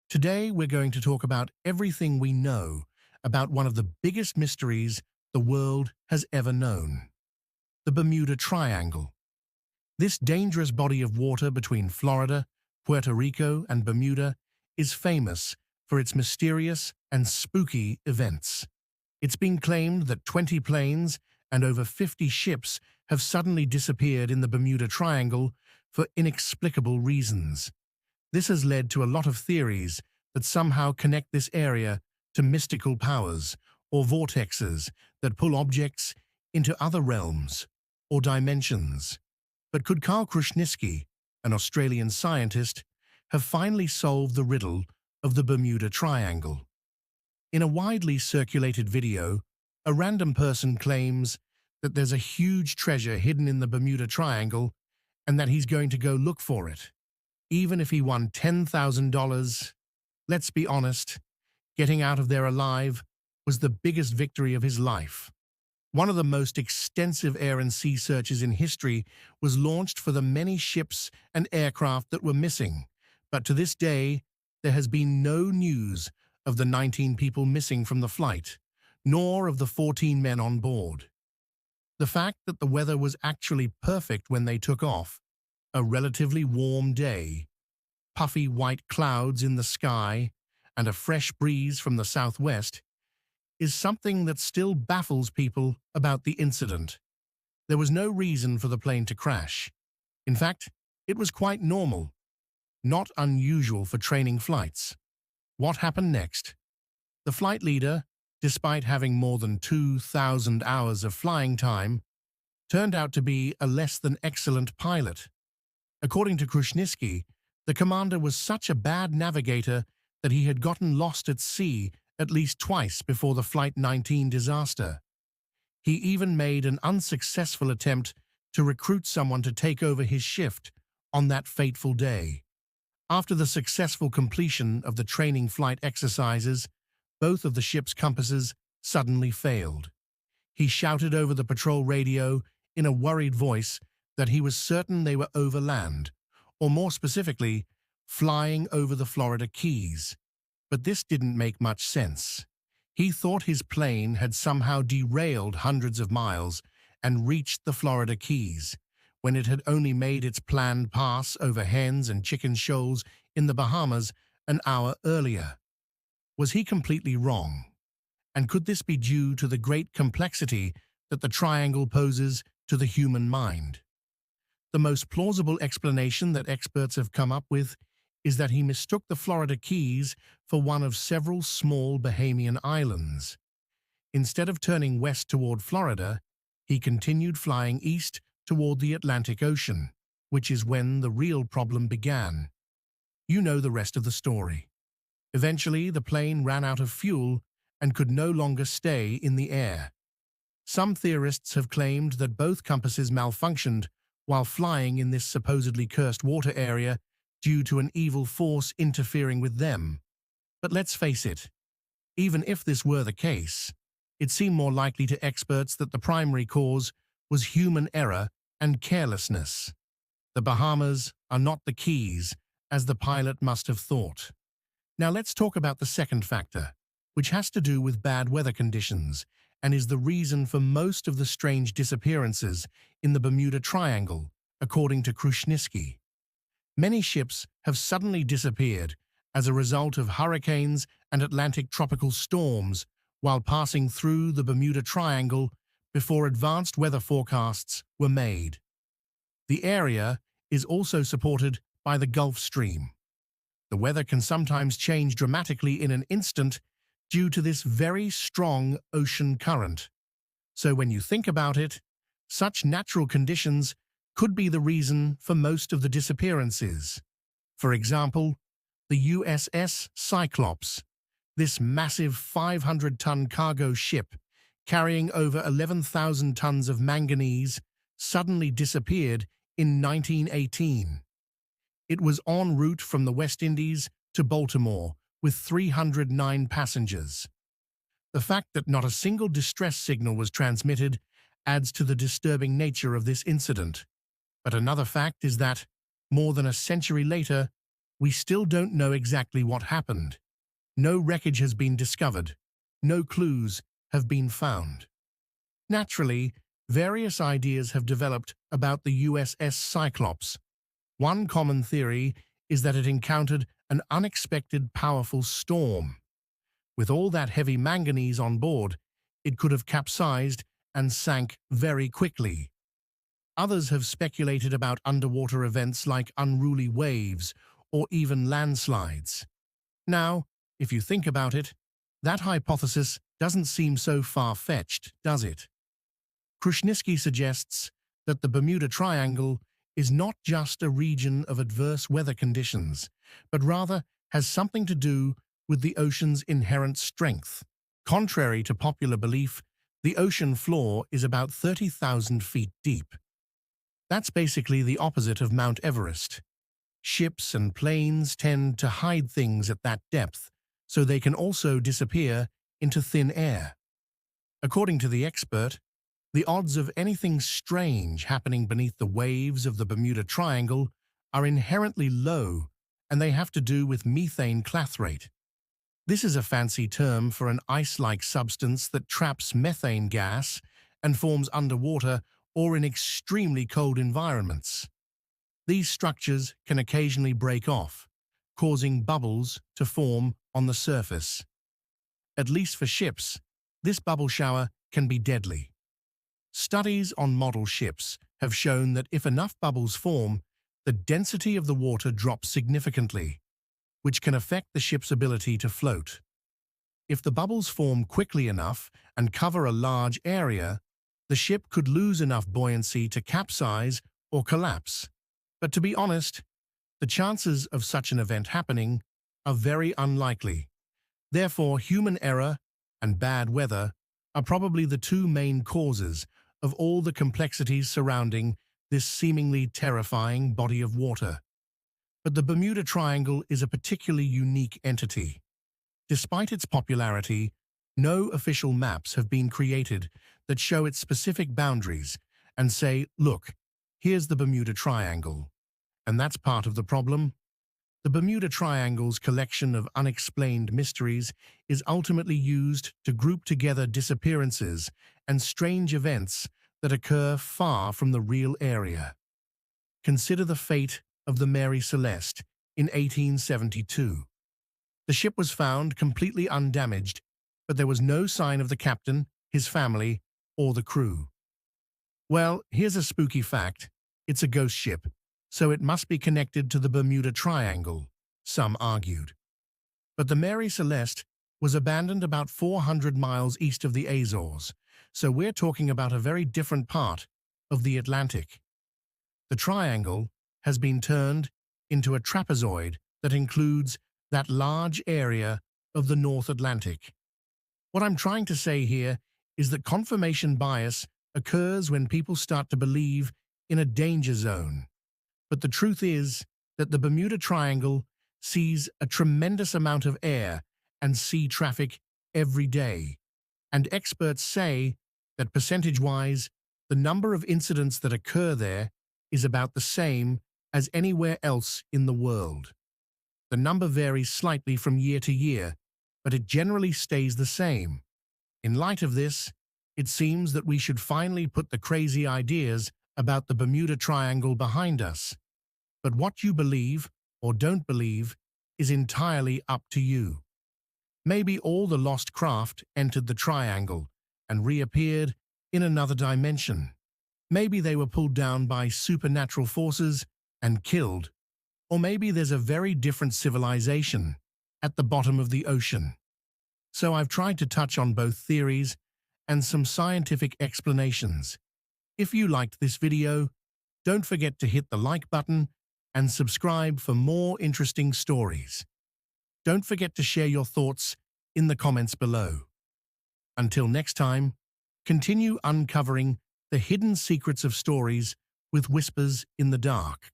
Today, we're going to talk about everything we know about one of the biggest mysteries the world has ever known, the Bermuda Triangle. This dangerous body of water between Florida, Puerto Rico, and Bermuda is famous for its mysterious and spooky events. It's been claimed that 20 planes and over 50 ships have suddenly disappeared in the Bermuda Triangle for inexplicable reasons. This has led to a lot of theories that somehow connect this area to mystical powers or vortexes that pull objects into other realms or dimensions. But could Karl Kruszelnicki, an Australian scientist, have finally solved the riddle of the Bermuda Triangle? In a widely circulated video, a random person claims that there's a huge treasure hidden in the Bermuda Triangle and that he's going to go look for it. Even if he won $10,000, let's be honest, getting out of there alive was the biggest victory of his life. One of the most extensive air and sea searches in history was launched for the many ships and aircraft that were missing, but to this day, there has been no news of the 19 people missing from the flight, nor of the 14 men on board. The fact that the weather was actually perfect when they took off, a relatively warm day, puffy white clouds in the sky, and a fresh breeze from the southwest, is something that still baffles people about the incident. There was no reason for the plane to crash. In fact, it was quite normal, not unusual for training flights. What happened next? The flight leader, despite having more than 2,000 hours of flying time, turned out to be a less than excellent pilot. According to Kruszelnicki, the commander was such a bad navigator that he had gotten lost at sea at least twice before the Flight 19 disaster. He even made an unsuccessful attempt to recruit someone to take over his shift on that fateful day. After the successful completion of the training flight exercises, both of the ship's compasses suddenly failed. He shouted over the patrol radio in a worried voice that he was certain they were over land, or more specifically, flying over the Florida Keys. But this didn't make much sense. He thought his plane had somehow derailed hundreds of miles and reached the Florida Keys, when it had only made its planned pass over hens and chicken shoals in the Bahamas an hour earlier. Was he completely wrong? And could this be due to the great complexity that the triangle poses to the human mind? The most plausible explanation that experts have come up with is that he mistook the Florida Keys for one of several small Bahamian islands. Instead of turning west toward Florida, he continued flying east toward the Atlantic Ocean, which is when the real problem began. You know the rest of the story. Eventually, the plane ran out of fuel and could no longer stay in the air. Some theorists have claimed that both compasses malfunctioned while flying in this supposedly cursed water area due to an evil force interfering with them. But let's face it, even if this were the case, it seemed more likely to experts that the primary cause was human error and carelessness. The Bahamas are not the Keys, as the pilot must have thought. Now let's talk about the second factor, which has to do with bad weather conditions and is the reason for most of the strange disappearances in the Bermuda Triangle, according to Kruszelnicki. Many ships have suddenly disappeared as a result of hurricanes and Atlantic tropical storms while passing through the Bermuda Triangle before advanced weather forecasts were made. The area is also supported by the Gulf Stream. The weather can sometimes change dramatically in an instant due to this very strong ocean current. So when you think about it, such natural conditions could be the reason for most of the disappearances. For example, the USS Cyclops, this massive 500-ton cargo ship carrying over 11,000 tons of manganese, suddenly disappeared in 1918. It was en route from the West Indies to Baltimore with 309 passengers. The fact that not a single distress signal was transmitted adds to the disturbing nature of this incident. But another fact is that, more than a century later, we still don't know exactly what happened. No wreckage has been discovered. No clues have been found. Naturally, various ideas have developed about the USS Cyclops. One common theory is that it encountered an unexpected powerful storm. With all that heavy manganese on board, it could have capsized and sank very quickly. Others have speculated about underwater events like unruly waves or even landslides. Now, if you think about it, that hypothesis doesn't seem so far-fetched, does it? Krushnitsky suggests that the Bermuda Triangle is not just a region of adverse weather conditions, but rather has something to do with the ocean's inherent strength. Contrary to popular belief, the ocean floor is about 30,000 feet deep. That's basically the opposite of Mount Everest. Ships and planes tend to hide things at that depth, so they can also disappear into thin air. According to the expert, the odds of anything strange happening beneath the waves of the Bermuda Triangle are inherently low, and they have to do with methane clathrate. This is a fancy term for an ice-like substance that traps methane gas and forms underwater or in extremely cold environments. These structures can occasionally break off, causing bubbles to form on the surface. At least for ships, this bubble shower can be deadly. Studies on model ships have shown that if enough bubbles form, the density of the water drops significantly, which can affect the ship's ability to float. If the bubbles form quickly enough and cover a large area, the ship could lose enough buoyancy to capsize or collapse. But to be honest, the chances of such an event happening are very unlikely. Therefore, human error and bad weather are probably the two main causes of all the complexities surrounding this seemingly terrifying body of water. But the Bermuda Triangle is a particularly unique entity. Despite its popularity, no official maps have been created that show its specific boundaries and say, look, here's the Bermuda Triangle. And that's part of the problem. The Bermuda Triangle's collection of unexplained mysteries is ultimately used to group together disappearances and strange events that occur far from the real area. Consider the fate of the Mary Celeste in 1872. The ship was found completely undamaged, but there was no sign of the captain, his family, or the crew. Well, here's a spooky fact. It's a ghost ship, so it must be connected to the Bermuda Triangle, some argued. But the Mary Celeste was abandoned about 400 miles east of the Azores, so we're talking about a very different part of the Atlantic. The triangle has been turned into a trapezoid that includes that large area of the North Atlantic. What I'm trying to say here is that confirmation bias occurs when people start to believe in a danger zone. But the truth is that the Bermuda Triangle sees a tremendous amount of air and sea traffic every day, and experts say that percentage-wise, the number of incidents that occur there is about the same as anywhere else in the world. The number varies slightly from year to year, but it generally stays the same. In light of this, it seems that we should finally put the crazy ideas about the Bermuda Triangle behind us. But what you believe or don't believe is entirely up to you. Maybe all the lost craft entered the triangle and reappeared in another dimension. Maybe they were pulled down by supernatural forces and killed. Or maybe there's a very different civilization at the bottom of the ocean. So I've tried to touch on both theories and some scientific explanations. If you liked this video, don't forget to hit the like button and subscribe for more interesting stories. Don't forget to share your thoughts in the comments below. Until next time, continue uncovering the hidden secrets of stories with Whispers in the Dark.